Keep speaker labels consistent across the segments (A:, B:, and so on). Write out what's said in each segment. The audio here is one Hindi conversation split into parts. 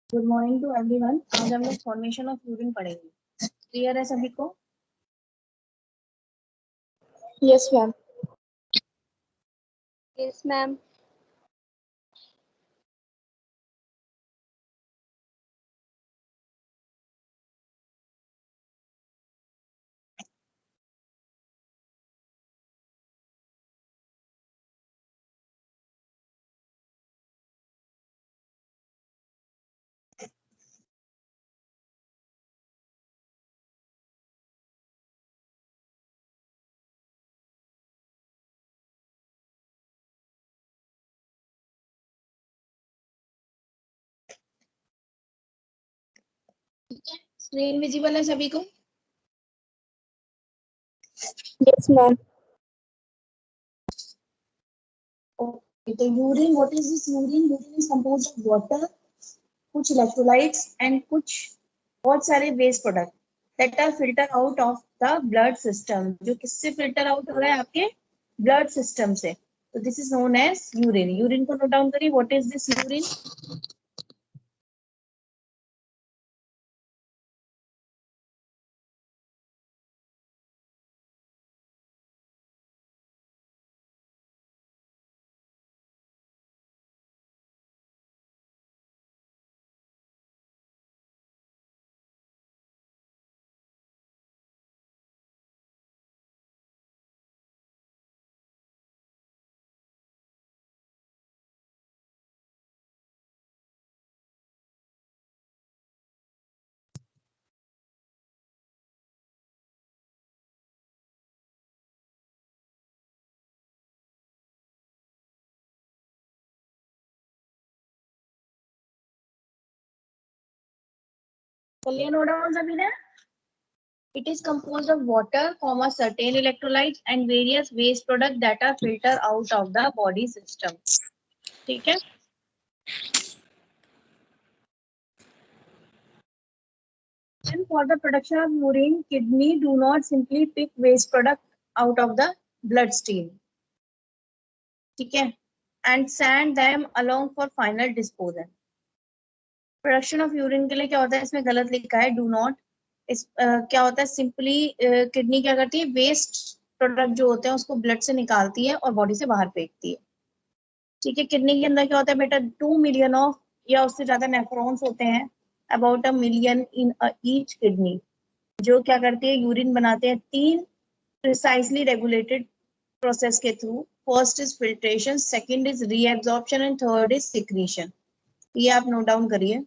A: Good morning to everyone. आज हम लोग फॉर्मेशन ऑफ यूरिन पढ़ेंगे। क्लियर है सभी को?
B: Yes ma'am.
C: Yes ma'am.
A: Screen visible है सभी को?
B: Yes ma'am.
A: ओके, तो urine, what is this urine? Urine is composed of water, कुछ इलेक्ट्रोलाइट्स एंड कुछ बहुत सारे waste product that are filter out of the blood system. जो किससे फिल्टर आउट हो रहा है? आपके ब्लड सिस्टम से। तो this is known as urine. Urine को नोट डाउन करिए। What is this urine? चलिए नोट डाउन सभी ने। It is composed of water, certain electrolytes and various waste products that are filtered out of the body system. ठीक है? And for the production of urine, kidney do not simply pick waste product out of the bloodstream. ठीक है? And send them along for final disposal. Production of urine के लिए क्या होता है? इसमें गलत लिखा है, डू नॉट। इस क्या होता है? सिंपली किडनी क्या करती है? वेस्ट प्रोडक्ट जो होते हैं उसको ब्लड से निकालती है और बॉडी से बाहर फेंकती है। ठीक है? किडनी के अंदर क्या होता है बेटा? 2 मिलियन ऑफ या उससे ज्यादा नेफ्रॉन्स होते हैं, about 1 million in each kidney, जो क्या करती है? यूरिन बनाते हैं 3 प्रिसाइसली रेगुलेटेड प्रोसेस के through. First is filtration, second is reabsorption and third is secretion. ये आप नोट डाउन करिए।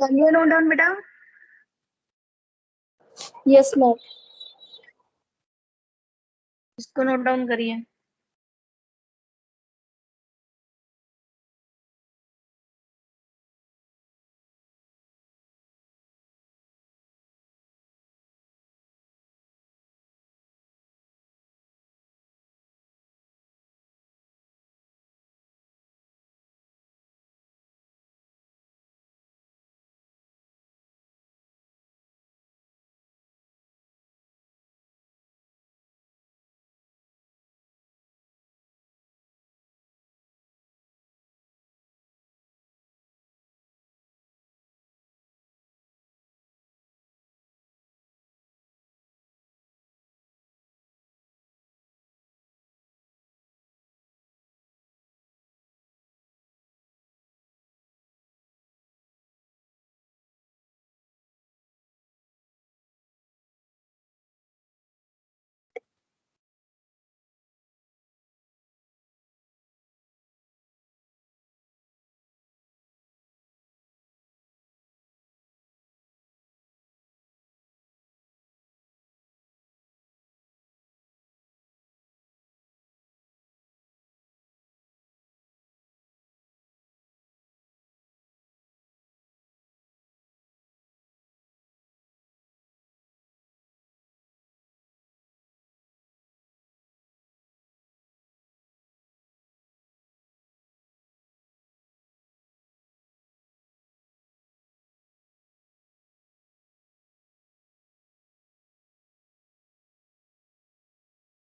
A: करिए नोट डाउन बेटा।
B: Yes ma'am.
A: इसको नोट डाउन करिए।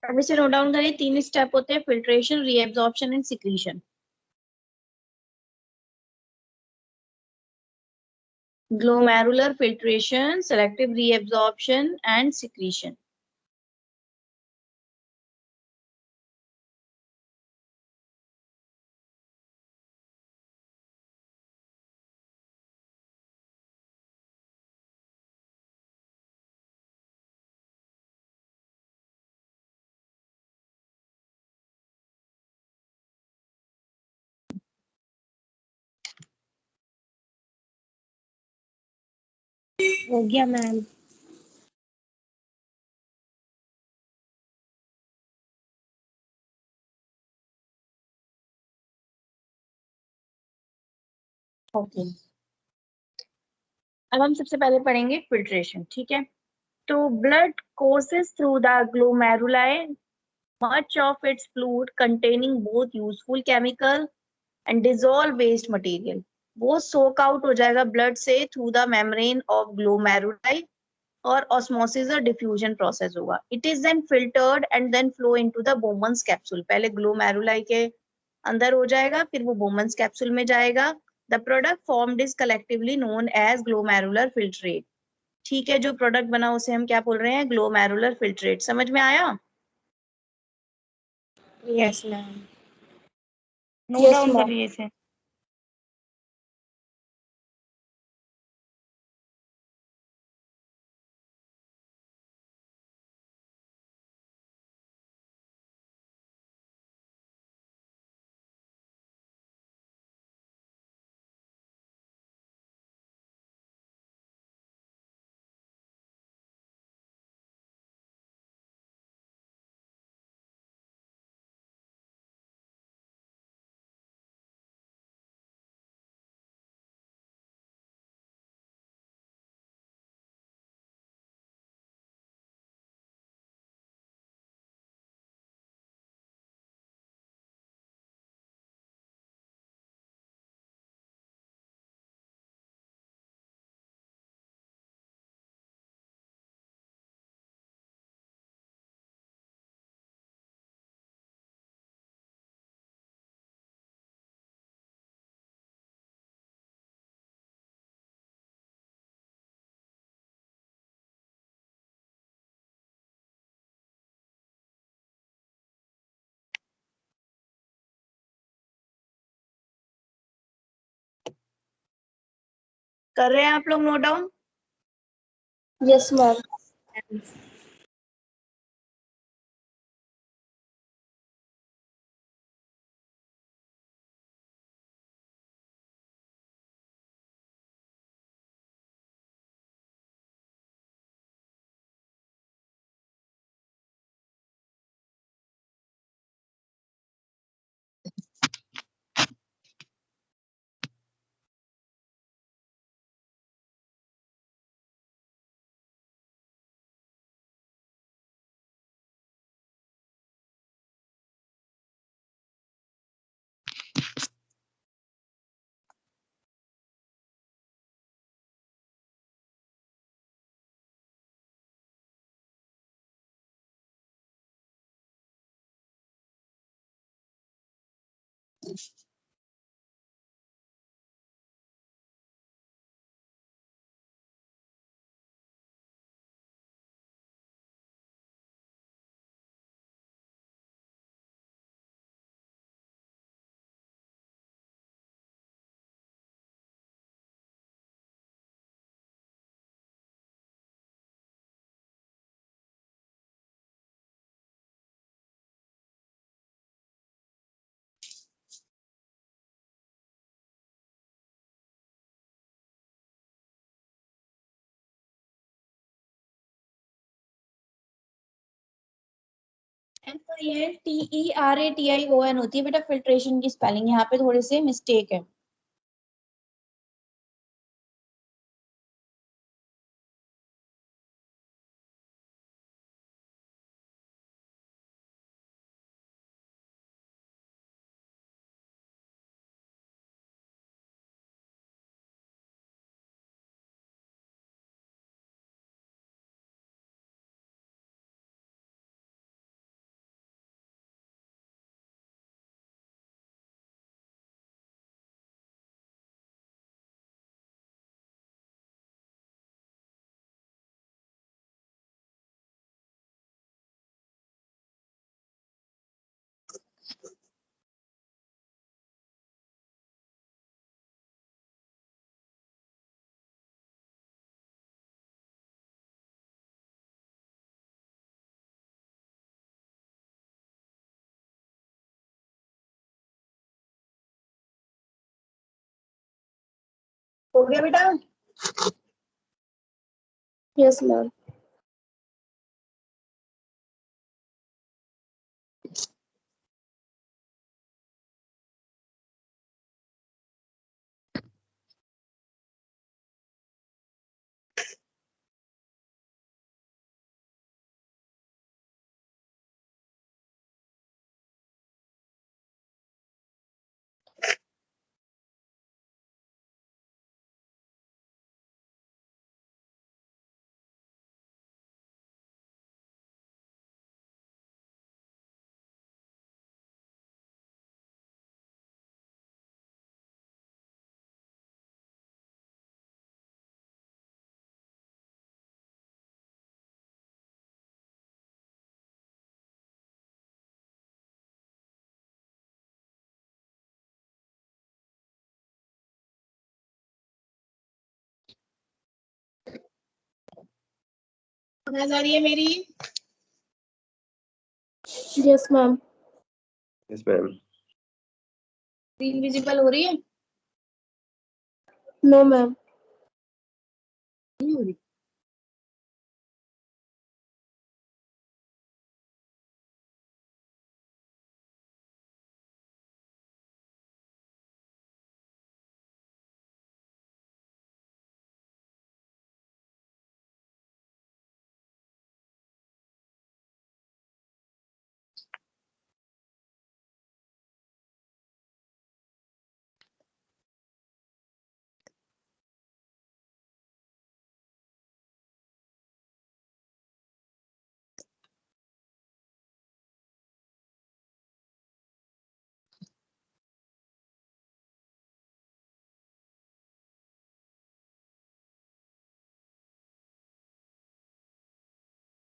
A: अब इसे नोट डाउन करें, 3 स्टेप होते हैं, filtration, reabsorption and secretion. Glomerular filtration, selective reabsorption and secretion. हो गया मैम। ओके, अब हम सबसे पहले पढ़ेंगे फिल्ट्रेशन, ठीक है। तो blood courses through the glomeruli, much of its fluid containing both useful chemical and dissolved waste material, वो सोक आउट हो जाएगा ब्लड से through the membrane of glomeruli, और ऑस्मोसिस और डिफ्यूजन प्रोसेस होगा। It is then filtered and then flow into the Bowman's capsule. पहले ग्लोमेरुलाई के अंदर हो जाएगा, फिर वो बोमन्स कैप्सूल में जाएगा। The product formed is collectively known as glomerular filtrate. ठीक है, जो प्रोडक्ट बना उसे हम क्या बोल रहे हैं? Glomerular filtrate. समझ में आया?
B: Yes, ma'am.
A: Note
B: Yes,
A: down
B: ma'am.
A: करिए इसे। कर रहे हैं आप लोग note down?
B: Yes, ma'am. FILTERATION होती है बेटा फिल्ट्रेशन की स्पेलिंग, यहाँ पे थोड़े से मिस्टेक है।
A: हो गया बेटा?
B: Yes ma'am.
A: आवाज आ रही है मेरी?
B: Yes ma'am.
C: Yes ma'am.
A: Screen visible हो रही है?
B: No ma'am.
A: नहीं हो रही?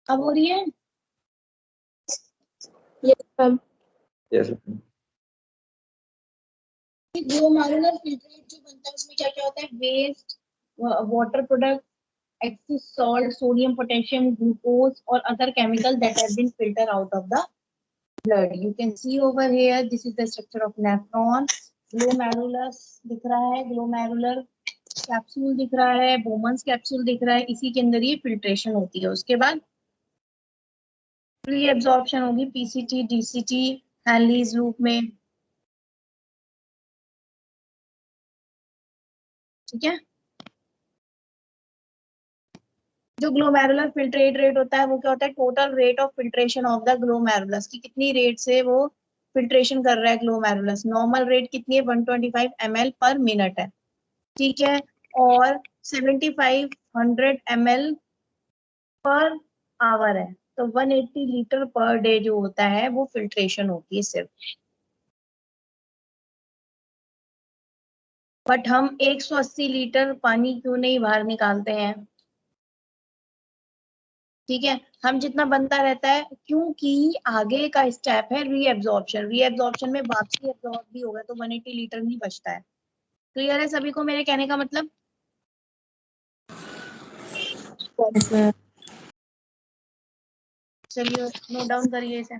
A: अब हो रही है?
B: Yes ma'am.
C: Yes ma'am.
A: Glomerular filtrate जो बनता है उसमें क्या क्या होता है? Waste, water product, excess salt, sodium, potassium, glucose, or other chemical that have been filtered out of the blood. You can see over here, this is the structure of nephron. Glomerulus दिख रहा है, glomerular कैप्सूल दिख रहा है, बोमन्स कैप्सूल दिख रहा है, इसी के अंदर ये फिल्ट्रेशन होती है। उसके बाद प्री एब्जॉर्प्शन होगी पीसीटी, डीसीटी, हैनलीज लूप में। ठीक है, जो ग्लोमेरुलर फिल्ट्रेट रेट होता है वो क्या होता है? Total rate of filtration of the glomerulus, की कितनी रेट से वो फिल्ट्रेशन कर रहा है ग्लोमेरुलस। नॉर्मल रेट कितनी है? 125 ml पर मिनट है। ठीक है, और 7500 ml पर आवर है, तो 180 लीटर पर डे जो होता है वो फिल्ट्रेशन होती है सिर्फ। बट हम 180 लीटर पानी क्यों नहीं बाहर निकालते हैं? ठीक है, हम जितना बनता रहता है, क्योंकि आगे का स्टेप है रीएब्जॉर्प्शन। रीएब्जॉर्प्शन में वापसी एब्जॉर्ब भी होगा तो 180 लीटर नहीं बचता है। क्लियर है सभी को मेरे कहने का मतलब? चलिए नोट डाउन करिए इसे।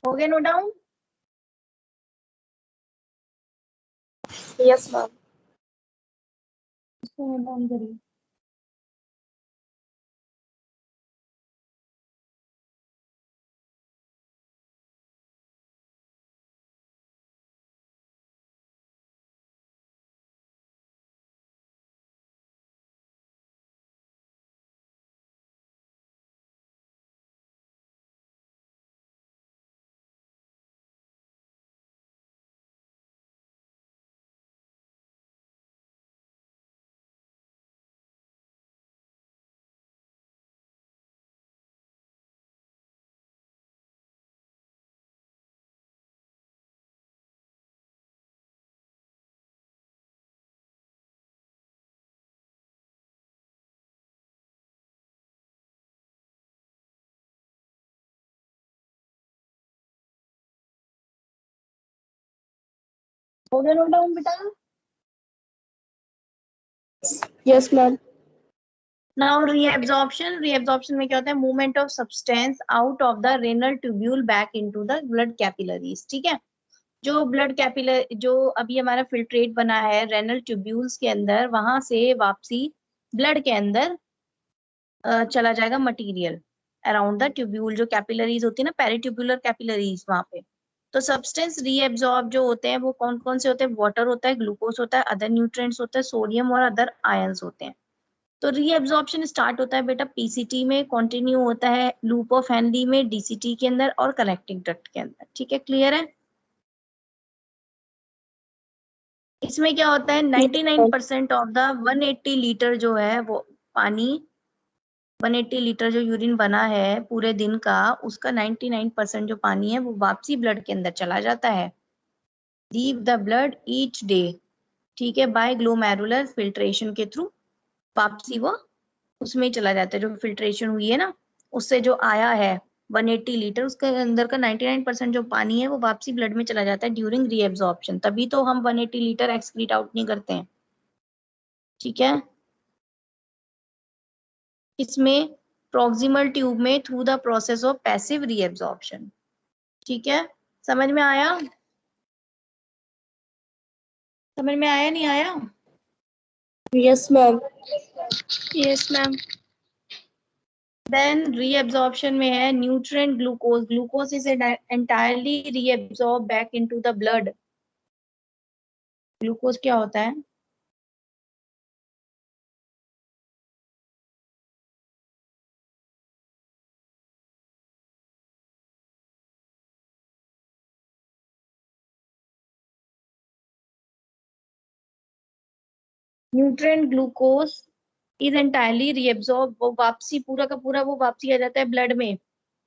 A: हो गया नोट डाउन?
B: Yes ma'am.
A: इसको नोट डाउन करिए। हो गया नोट डाउन बेटा?
B: Yes ma'am.
A: नाउ reabsorption में क्या होता है? Movement of substance out of the renal tubule back into the blood capillaries. ठीक है, जो ब्लड कैपिलर जो अभी हमारा फिल्ट्रेट बना है रेनल ट्यूब्यूल्स के अंदर, वहां से वापसी ब्लड के अंदर चला जाएगा मटेरियल अराउंड द ट्यूब्यूल। जो कैपिलरीज होती है ना, पेरिट्यूबुलर कैपिलरीज, वहां पे तो सब्सटेंस रीएब्जॉर्ब जो होते हैं वो कौन कौन से होते हैं? वाटर होता है, ग्लूकोज होता है, अदर न्यूट्रिएंट्स होते हैं, सोडियम और अदर आयंस होते हैं। तो रीएब्जॉर्प्शन स्टार्ट होता है बेटा पीसीटी में, कंटिन्यू होता है लूप ऑफ हेनली में, डीसीटी के अंदर और कलेक्टिंग डक्ट के अंदर। ठीक है, क्लियर है? इसमें क्या होता है? 99% ऑफ द 180 लीटर जो है वो पानी, 180 लीटर जो यूरिन बना है पूरे दिन का, उसका 99% जो पानी है वो वापसी ब्लड के अंदर चला जाता है। Leave the blood each day. ठीक है, बाय ग्लोमेरुलर फिल्ट्रेशन के थ्रू वापसी वो उसमें ही चला जाता है। जो फिल्ट्रेशन हुई है ना, उससे जो आया है 180 लीटर, उसके अंदर का 99% जो पानी है वो वापसी ब्लड में चला जाता है ड्यूरिंग रीएब्जॉर्प्शन। तभी तो हम 180 लीटर एक्सक्रीट आउट नहीं करते हैं। ठीक है, इसमें प्रॉक्सिमल ट्यूब में through the process of passive reabsorption. ठीक है, समझ में आया? समझ में आया नहीं आया?
B: Yes ma'am.
A: Yes ma'am. Then reabsorption में है nutrient glucose. Glucose is entirely reabsorb back into the blood. Glucose क्या होता है? Nutrient glucose is entirely reabsorb, वो वापसी पूरा का पूरा वो वापसी आ जाता है ब्लड में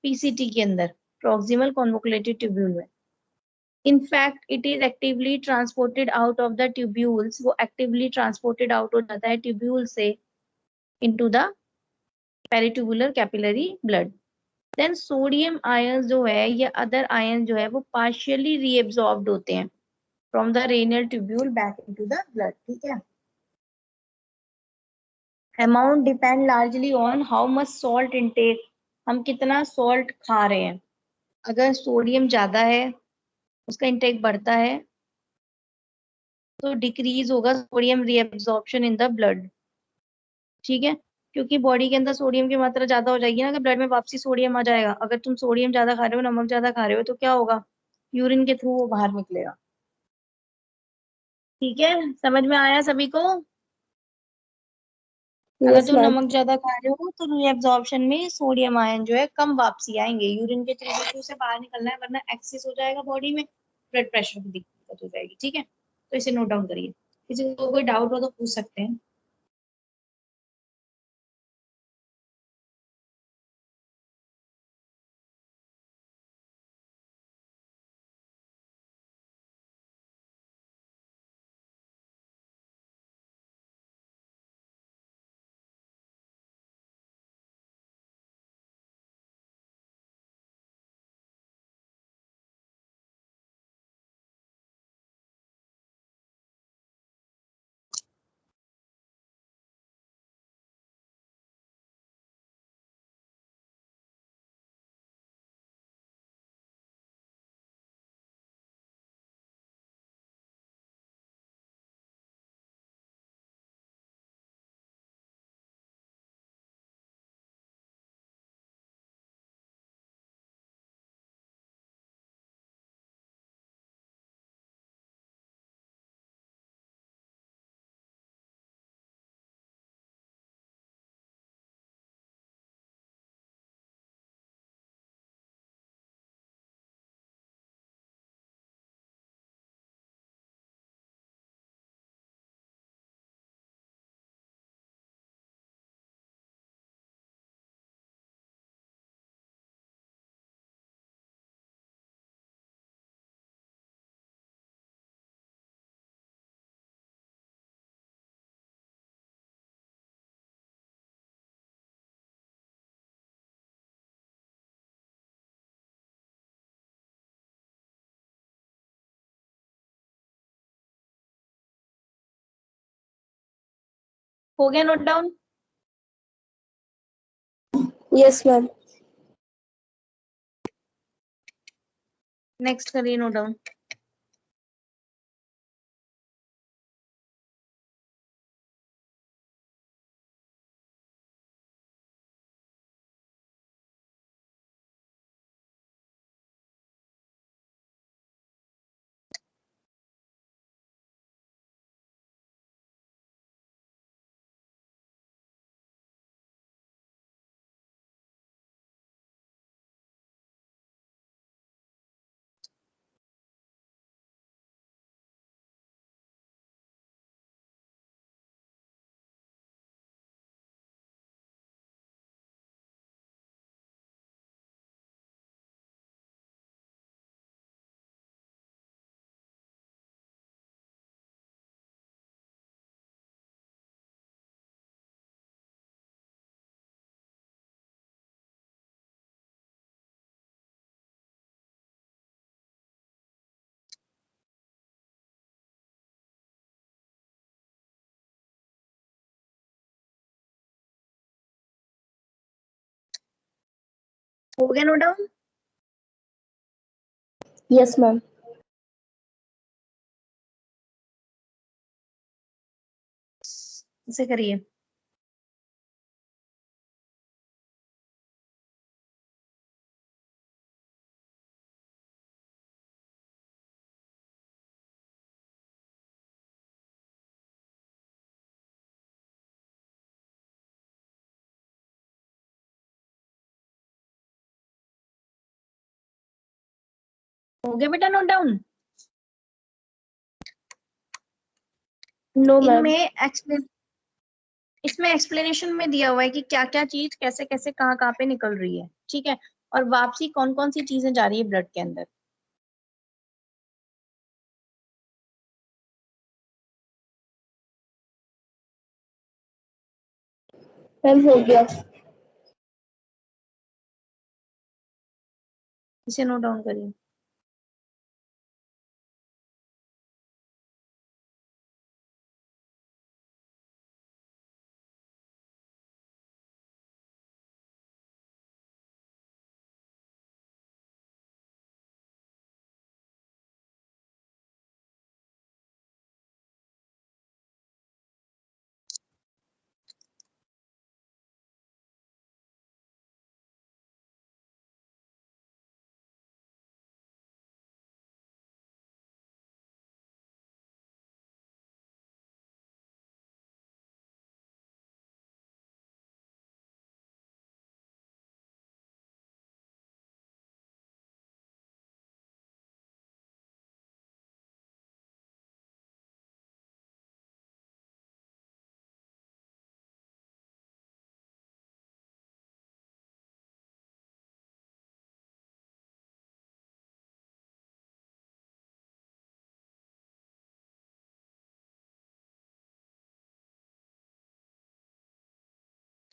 A: पीसीटी के अंदर, प्रॉक्सिमल कॉन्वोकुलेटेड ट्यूब्यूल में। In fact it is actively transported out of the tubules, वो एक्टिवली ट्रांसपोर्टेड आउट हो जाता है ट्यूब्यूल से into the peritubular capillary blood. Then sodium ions जो है या अदर आयंस जो है वो पार्शियली रीएब्सॉर्ब्ड होते हैं from the renal tubule back into the blood. ठीक है, amount depend largely on how much salt intake, हम कितना सॉल्ट खा रहे हैं। अगर सोडियम ज्यादा है, उसका इंटेक बढ़ता है, तो डिक्रीज होगा sodium reabsorption in the blood. ठीक है, क्योंकि बॉडी के अंदर सोडियम की मात्रा ज्यादा हो जाएगी ना, अगर ब्लड में वापसी सोडियम आ जाएगा। अगर तुम सोडियम ज्यादा खा रहे हो, नमक ज्यादा खा रहे हो, तो क्या होगा? यूरिन के थ्रू वो बाहर निकलेगा। ठीक है, समझ में आया सभी को? अगर
B: यस
A: तुम
B: मैम।
A: नमक ज्यादा खा रहे हो तो रीअब्जॉर्प्शन में सोडियम आयन जो है कम वापसी आएंगे, यूरिन के थ्रू से बाहर निकलना है, वरना एक्सेस हो जाएगा बॉडी में, ब्लड प्रेशर की दिक्कत हो जाएगी। ठीक है, तो इसे नोट डाउन करिए। किसी को कोई डाउट हो तो पूछ सकते हैं।
B: हो गया note down?
D: Yes, ma'am.
B: Next करिए नोट डाउन। हो गया नोट डाउन?
D: Yes, ma'am.
B: इसे करिए। हो गया बेटा नोट डाउन?
D: No, ma'am.
B: इसमें एक्सप्लेनेशन में दिया हुआ है कि क्या क्या चीज कैसे कैसे कहाँ कहाँ पे निकल रही है, ठीक है, और वापसी कौन कौन सी चीजें जा रही है ब्लड के अंदर।
D: Ma'am, हो गया.
B: इसे नोट डाउन करिए।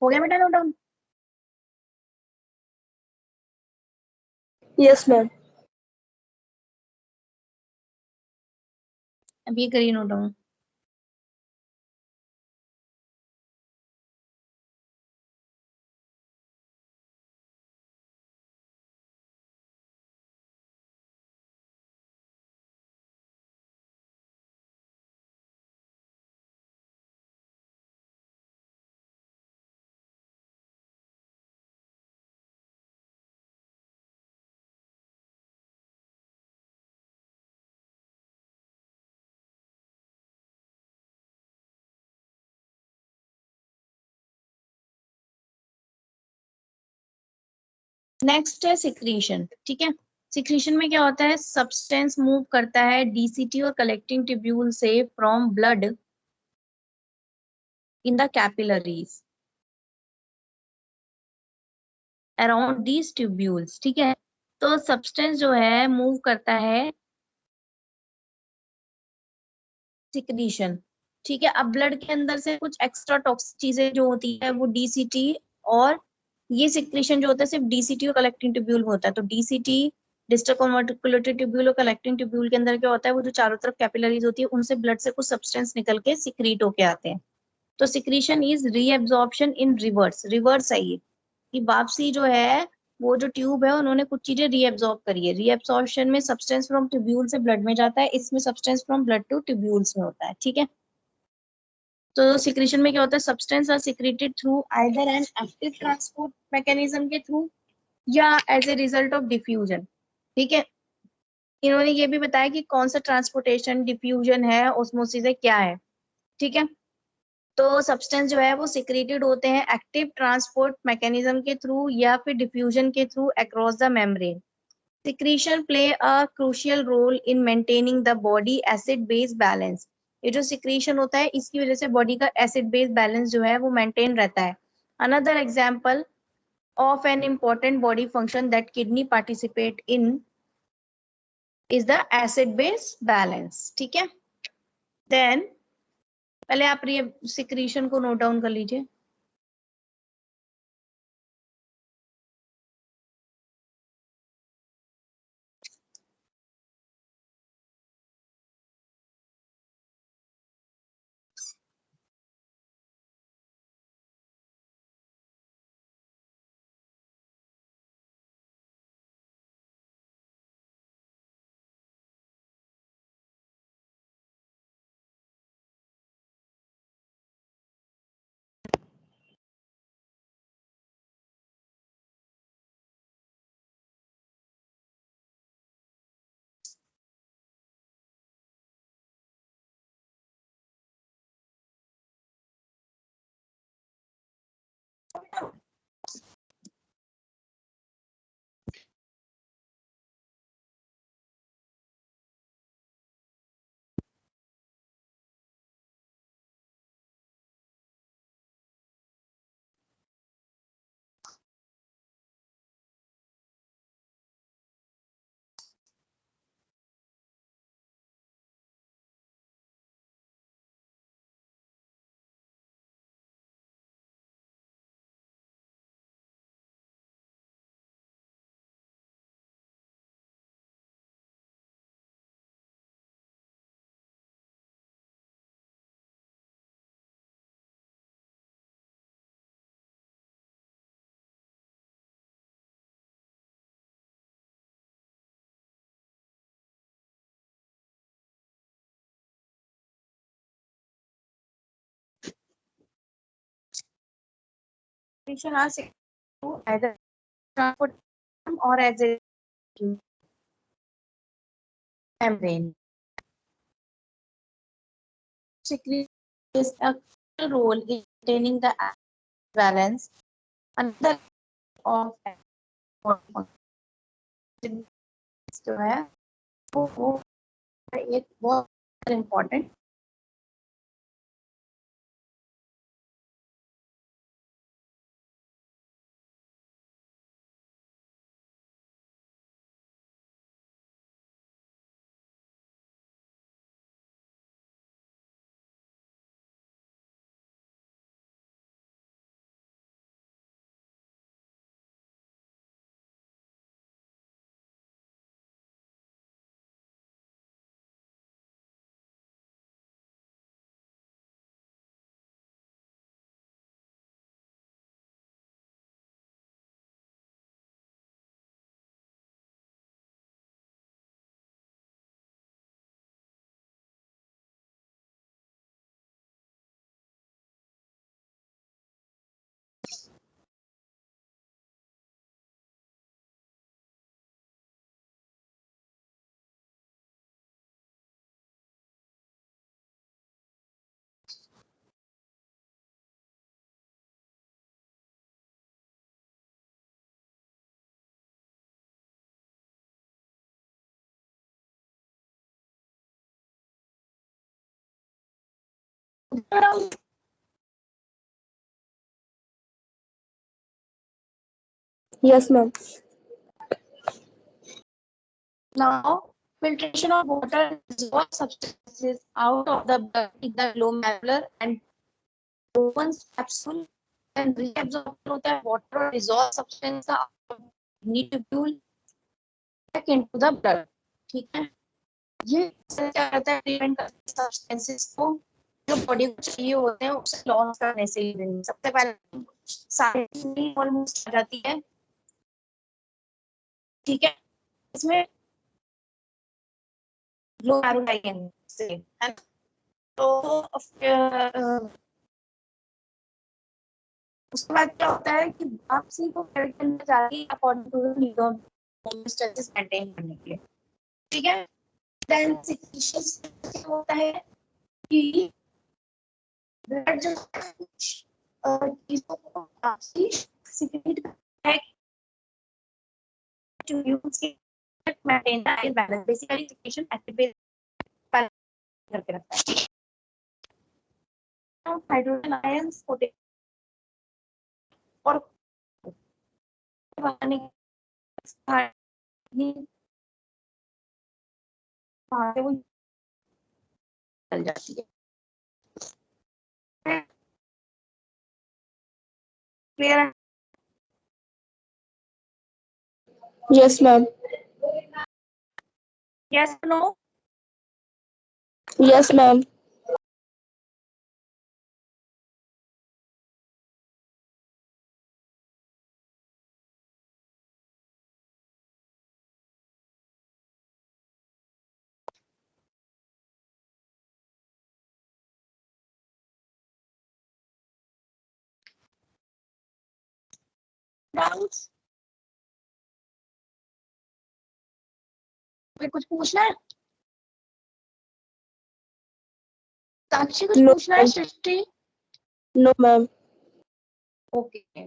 B: हो गया बेटा नोट डाउन?
D: Yes, ma'am.
B: अब ये करिए नोट डाउन। नेक्स्ट है सिक्रीशन, ठीक है। सिक्रीशन में क्या होता है, सब्सटेंस मूव करता है डीसीटी और कलेक्टिंग ट्यूब्यूल से from blood in the capillaries around these tubules, ठीक है। तो सब्सटेंस जो है मूव करता है सिक्रीशन, ठीक है। अब ब्लड के अंदर से कुछ एक्स्ट्रा टॉक्सिक चीजें जो होती है वो डीसीटी, और ये सिक्रीशन जो होता है सिर्फ डीसीटी और कलेक्टिंग ट्यूब्यूल में होता है। तो डीसीटी डिस्टल कन्वर्टिकुलेटरी ट्यूब्यूल और कलेक्टिंग ट्यूब्यूल के अंदर क्या होता है, वो जो चारों तरफ कैपिलरीज होती है उनसे ब्लड से कुछ सब्सटेंस निकल के सिक्रीट होके आते हैं, तो secretion is reabsorption in reverse, reverse है ये कि वापसी जो है वो जो ट्यूब है उन्होंने कुछ चीजें रीएब्जॉर्ब करी है। रीएब्जॉर्प्शन में सब्सटेंस फ्रॉम ट्यूब्यूल से ब्लड में जाता है, इसमें substance from blood to tubules में होता है, ठीक है। तो सिक्रीशन में क्या होता है, substance are secreted through either an active transport mechanism के थ्रू या as a result of diffusion, ठीक है। इन्होंने ये भी बताया कि कौन सा ट्रांसपोर्टेशन, डिफ्यूजन है, ऑस्मोसिस है, क्या है, ठीक है। तो सब्सटेंस जो है वो सिक्रेटेड होते हैं एक्टिव ट्रांसपोर्ट मैकेनिज्म के थ्रू या फिर डिफ्यूजन के through across the membrane. Secretion play a crucial role in maintaining the body acid base balance. ये जो सिक्रीशन होता है इसकी वजह से बॉडी का एसिड बेस बैलेंस जो है वो मेंटेन रहता है। Another example of an important body function that kidney participate in is the acid base balance, ठीक है। देन पहले आप सिक्रीशन को नोट डाउन कर लीजिए। Secretion are secreted through either transport or as a membrane. Secretion plays a crucial role in maintaining the balance. Another of जो है वो एक बहुत important
D: Yes, ma'am.
B: Now, filtration of water dissolved substances out of the blood in the glomerular and Bowman's capsule and reabsorption होता है water और dissolved substance का kidney tubule back into the blood, ठीक है। ये क्या करता है, प्रिवेंट करता है सब्सटेंसेस को जो बॉडी को चाहिए होते हैं उसे लॉस करने से ही सबसे पहले सारी ऑलमोस्ट आ जाती है, ठीक है। इसमें लो एरोलाइगेन से है ना, तो उसके बाद क्या होता है कि वापसी को पेट के अंदर जाती है according to the need of homeostasis maintain करने के लिए, ठीक है। देन सिक्रीशन क्या होता है कि ब्लड जो चीजों को वापसी सिक्रीट करता है to use it maintain the ion balance, basically secretion active करके रखता है। हाइड्रोजन आयंस और बनाने वो चल जाती है। क्लियर है?
D: Yes, ma'am.
B: Yes no?
D: Yes, ma'am.
B: Doubts? कोई कुछ पूछना है? साक्षी कुछ
D: No,
B: पूछना है?
D: ma'am.
B: सृष्टि?
D: No, ma'am.
B: ओके